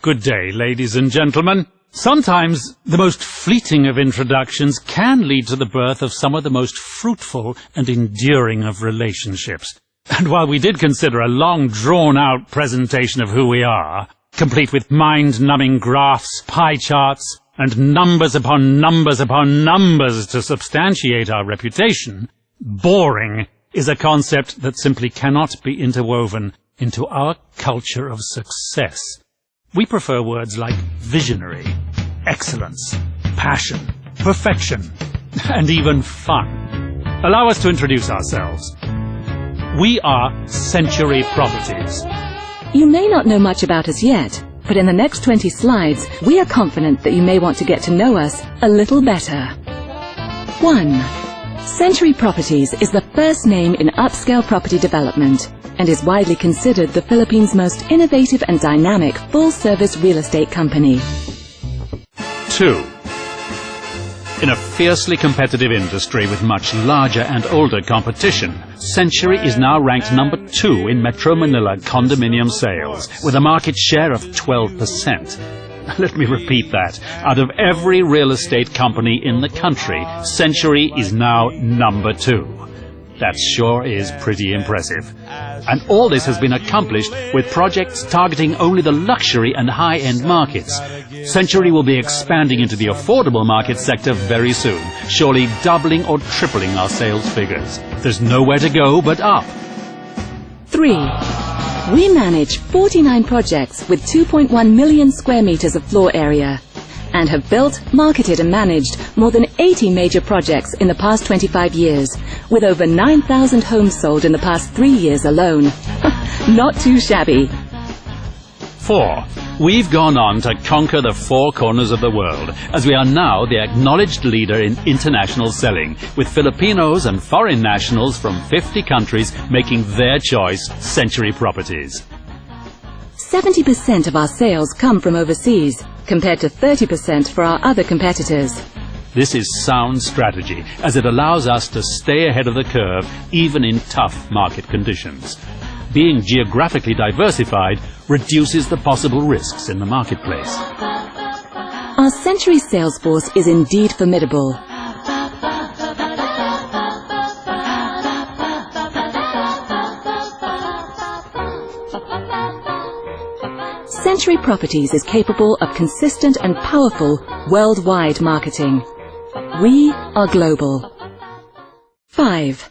Good day, ladies and gentlemen. Sometimes the most fleeting of introductions can lead to the birth of some of the most fruitful and enduring of relationships. And while we did consider a long, drawn-out presentation of who we are, complete with mind-numbing graphs, pie charts, and numbers upon numbers upon numbers to substantiate our reputation, boring is a concept that simply cannot be interwoven into our culture of success. We prefer words like visionary, excellence, passion, perfection, and even fun. Allow us to introduce ourselves. We are Century Properties. You may not know much about us yet, but in the next 20 slides, we are confident that you may want to get to know us a little better. 1. Century Properties is the first name in upscale property development and is widely considered the Philippines' most innovative and dynamic full-service real estate company. 2. In a fiercely competitive industry with much larger and older competition, Century is now ranked number 2 in Metro Manila condominium sales, with a market share of 12%. Let me repeat that. Out of every real estate company in the country, Century is now number 2. That sure is pretty impressive. And all this has been accomplished with projects targeting only the luxury and high-end markets. Century will be expanding into the affordable market sector very soon, surely doubling or tripling our sales figures. There's nowhere to go but up. 3. We manage 49 projects with 2.1 million square meters of floor area and have built, marketed and managed more than 80 major projects in the past 25 years, with over 9,000 homes sold in the past 3 years alone. Not too shabby. 4. We've gone on to conquer the 4 corners of the world, as we are now the acknowledged leader in international selling, with Filipinos and foreign nationals from 50 countries making their choice Century Properties. 70% of our sales come from overseas, compared to 30% for our other competitors. This is sound strategy, as it allows us to stay ahead of the curve even in tough market conditions. Being geographically diversified reduces the possible risks in the marketplace. Our Century sales force is indeed formidable. Century Properties is capable of consistent and powerful worldwide marketing. We are global. 5.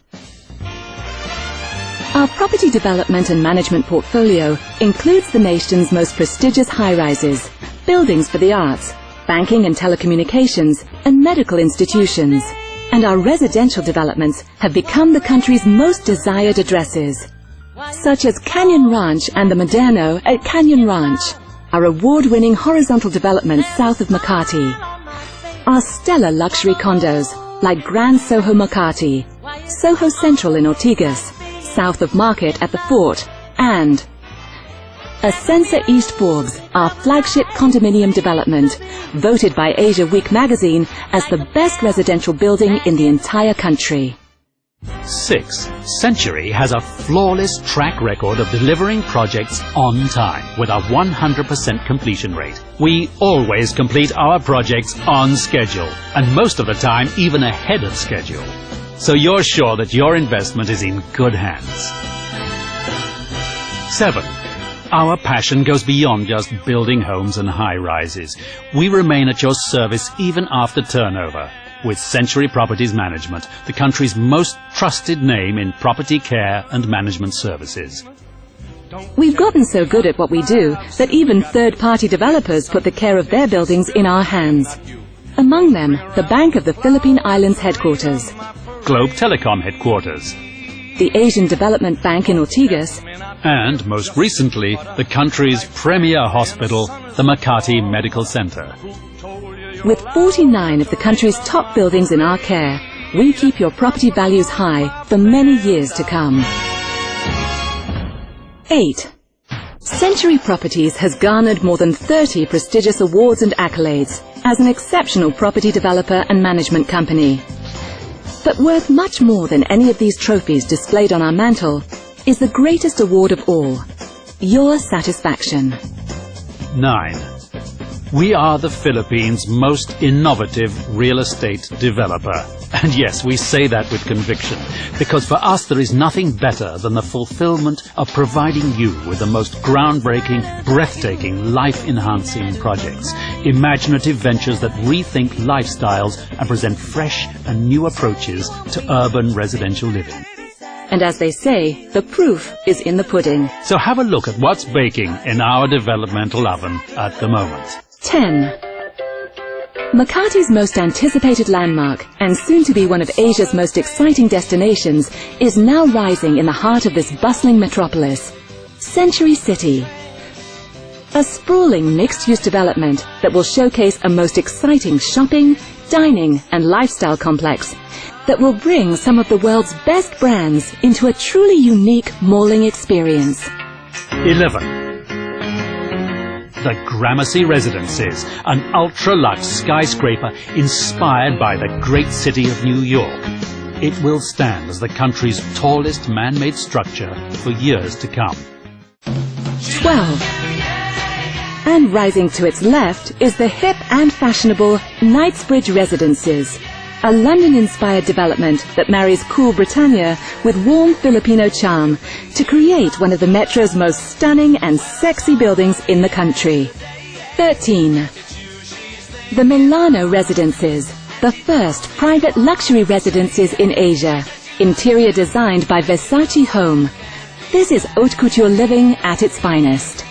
Our property development and management portfolio includes the nation's most prestigious high-rises, buildings for the arts, banking and telecommunications, and medical institutions. And our residential developments have become the country's most desired addresses, such as Canyon Ranch and the Moderno at Canyon Ranch, our award-winning horizontal developments south of Makati, our stellar luxury condos like Grand Soho Makati, Soho Central in Ortigas, south of Market at the Fort, and Ascensa East Forbes, our flagship condominium development, voted by Asia Week magazine as the best residential building in the entire country. 6. Century has a flawless track record of delivering projects on time with a 100% completion rate. We always complete our projects on schedule, and most of the time even ahead of schedule. So you're sure that your investment is in good hands. 7. Our passion goes beyond just building homes and high-rises. We remain at your service even after turnover, with Century Properties Management, the country's most trusted name in property care and management services. We've gotten so good at what we do that even third-party developers put the care of their buildings in our hands. Among them, the Bank of the Philippine Islands headquarters, Globe Telecom headquarters, the Asian Development Bank in Ortigas, and, most recently, the country's premier hospital, the Makati Medical Center. With 49 of the country's top buildings in our care, we keep your property values high for many years to come. 8. Century Properties has garnered more than 30 prestigious awards and accolades as an exceptional property developer and management company. But worth much more than any of these trophies displayed on our mantle is the greatest award of all, your satisfaction. 9. We are the Philippines' most innovative real estate developer. And yes, we say that with conviction, because for us there is nothing better than the fulfillment of providing you with the most groundbreaking, breathtaking, life-enhancing projects, imaginative ventures that rethink lifestyles and present fresh and new approaches to urban residential living. And as they say, the proof is in the pudding. So have a look at what's baking in our developmental oven at the moment. 10. Makati's most anticipated landmark, and soon to be one of Asia's most exciting destinations, is now rising in the heart of this bustling metropolis, Century City. A sprawling mixed-use development that will showcase a most exciting shopping, dining and lifestyle complex that will bring some of the world's best brands into a truly unique malling experience. 11. The Gramercy Residences, an ultra-luxe skyscraper inspired by the great city of New York. It will stand as the country's tallest man-made structure for years to come. 12. And rising to its left is the hip and fashionable Knightsbridge Residences, a London-inspired development that marries cool Britannia with warm Filipino charm to create one of the metro's most stunning and sexy buildings in the country. 13. The Milano Residences, the first private luxury residences in Asia, interior designed by Versace Home. This is haute couture living at its finest.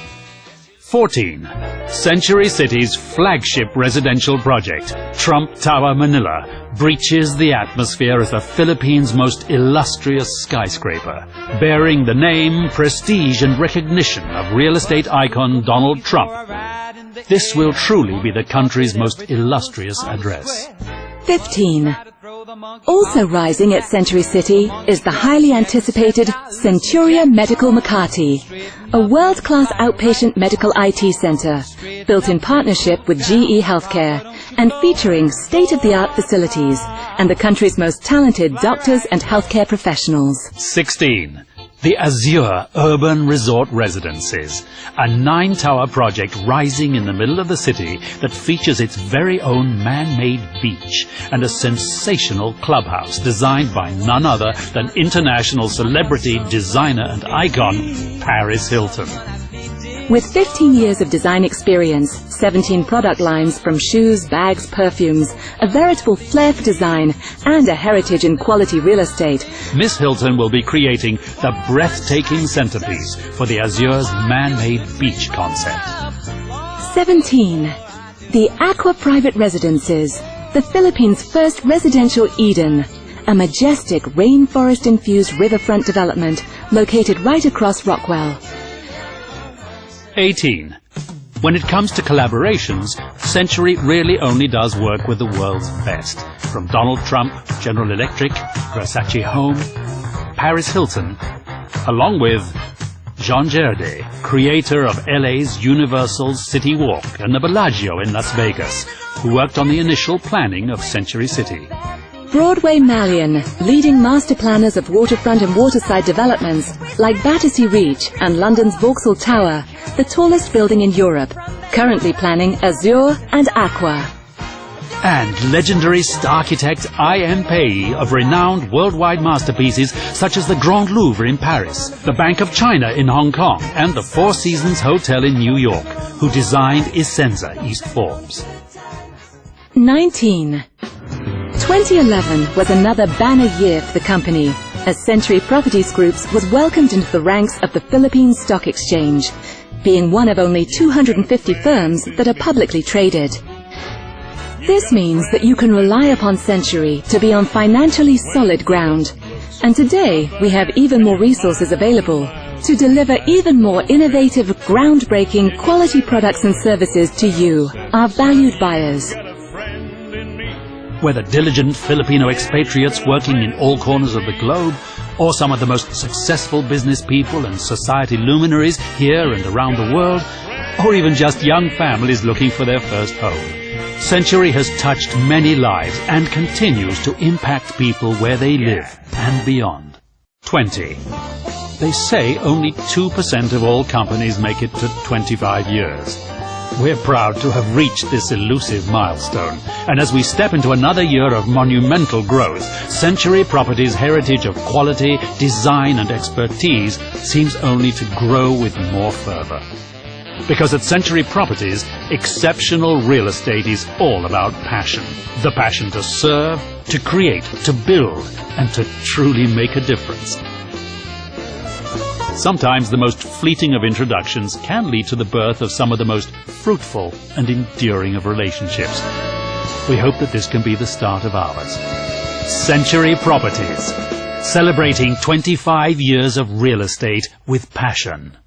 14. Century City's flagship residential project, Trump Tower Manila, breaches the atmosphere as the Philippines' most illustrious skyscraper, bearing the name, prestige and recognition of real estate icon Donald Trump. This will truly be the country's most illustrious address. 15. Also rising at Century City is the highly anticipated Centuria Medical Makati, a world-class outpatient medical IT center built in partnership with GE Healthcare and featuring state-of-the-art facilities and the country's most talented doctors and healthcare professionals. 16. The Azure Urban Resort Residences, a 9-tower project rising in the middle of the city that features its very own man-made beach and a sensational clubhouse designed by none other than international celebrity, designer and icon Paris Hilton. With 15 years of design experience, 17 product lines from shoes, bags, perfumes, a veritable flair for design, and a heritage in quality real estate, Miss Hilton will be creating the breathtaking centerpiece for the Azure's man-made beach concept. 17. The Aqua Private Residences, the Philippines' first residential Eden, a majestic rainforest-infused riverfront development located right across Rockwell. 18. When it comes to collaborations, Century really only does work with the world's best. From Donald Trump, General Electric, Versace Home, Paris Hilton, along with Jean Girardet, creator of LA's Universal's City Walk and the Bellagio in Las Vegas, who worked on the initial planning of Century City. Broadway Mallion, leading master planners of waterfront and waterside developments like Battersea Reach and London's Vauxhall Tower, the tallest building in Europe, currently planning Azure and Aqua. And legendary architect I.M. Pei of renowned worldwide masterpieces such as the Grand Louvre in Paris, the Bank of China in Hong Kong, and the Four Seasons Hotel in New York, who designed Essenza East Forbes. 19. 2011 was another banner year for the company, as Century Properties Group was welcomed into the ranks of the Philippine Stock Exchange, being one of only 250 firms that are publicly traded. This means that you can rely upon Century to be on financially solid ground, and today we have even more resources available to deliver even more innovative, groundbreaking quality products and services to you, our valued buyers. Whether diligent Filipino expatriates working in all corners of the globe, or some of the most successful business people and society luminaries here and around the world, or even just young families looking for their first home, Century has touched many lives and continues to impact people where they live and beyond. 20. They say only 2% of all companies make it to 25 years. We're proud to have reached this elusive milestone, and as we step into another year of monumental growth, Century Properties' heritage of quality, design and expertise seems only to grow with more fervour. Because at Century Properties, exceptional real estate is all about passion. The passion to serve, to create, to build, and to truly make a difference. Sometimes the most fleeting of introductions can lead to the birth of some of the most fruitful and enduring of relationships. We hope that this can be the start of ours. Century Properties, celebrating 25 years of real estate with passion.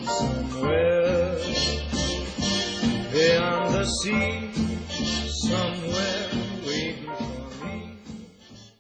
Somewhere beyond the sea,